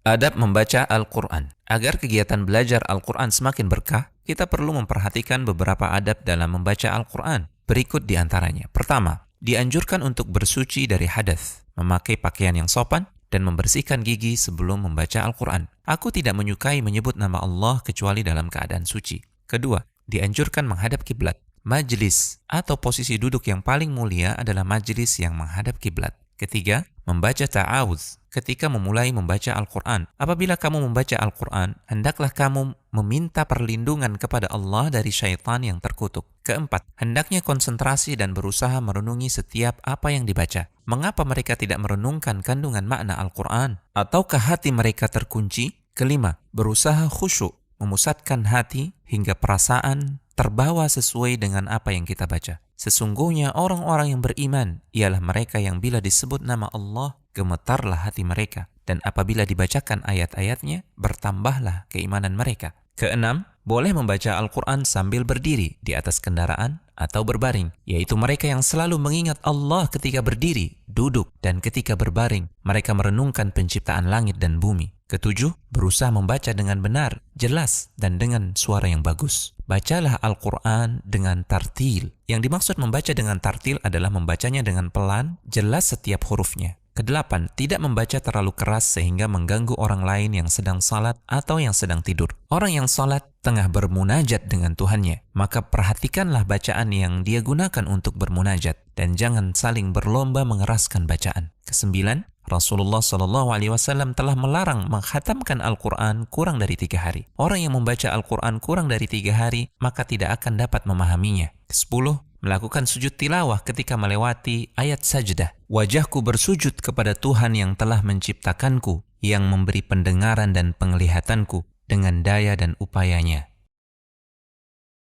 Adab membaca Al-Quran. Agar kegiatan belajar Al-Quran semakin berkah, kita perlu memperhatikan beberapa adab dalam membaca Al-Quran. Berikut di antaranya. Pertama, dianjurkan untuk bersuci dari hadas, memakai pakaian yang sopan, dan membersihkan gigi sebelum membaca Al-Quran. Aku tidak menyukai menyebut nama Allah kecuali dalam keadaan suci. Kedua, dianjurkan menghadap kiblat. Majlis atau posisi duduk yang paling mulia adalah majlis yang menghadap kiblat. Ketiga, membaca ta'awudz ketika memulai membaca Al-Quran. Apabila kamu membaca Al-Quran, hendaklah kamu meminta perlindungan kepada Allah dari syaitan yang terkutuk. Keempat, hendaknya konsentrasi dan berusaha merenungi setiap apa yang dibaca. Mengapa mereka tidak merenungkan kandungan makna Al-Quran? Ataukah hati mereka terkunci? Kelima, berusaha khusyuk, memusatkan hati hingga perasaan terbawa sesuai dengan apa yang kita baca. Sesungguhnya orang-orang yang beriman ialah mereka yang bila disebut nama Allah, gemetarlah hati mereka. Dan apabila dibacakan ayat-ayatnya, bertambahlah keimanan mereka. Keenam, boleh membaca Al-Quran sambil berdiri di atas kendaraan atau berbaring, yaitu mereka yang selalu mengingat Allah ketika berdiri, duduk, dan ketika berbaring. Mereka merenungkan penciptaan langit dan bumi. Ketujuh, berusaha membaca dengan benar, jelas, dan dengan suara yang bagus. Bacalah Al-Quran dengan tartil. Yang dimaksud membaca dengan tartil adalah membacanya dengan pelan, jelas setiap hurufnya. Kedelapan, tidak membaca terlalu keras sehingga mengganggu orang lain yang sedang salat atau yang sedang tidur. Orang yang salat tengah bermunajat dengan Tuhannya, maka perhatikanlah bacaan yang dia gunakan untuk bermunajat dan jangan saling berlomba mengeraskan bacaan. Kesembilan, Rasulullah SAW telah melarang mengkhatamkan Al-Quran kurang dari 3 hari. Orang yang membaca Al-Quran kurang dari 3 hari, maka tidak akan dapat memahaminya. Kesepuluh, melakukan sujud tilawah ketika melewati ayat sajdah. Wajahku bersujud kepada Tuhan yang telah menciptakanku, yang memberi pendengaran dan penglihatanku dengan daya dan upayanya.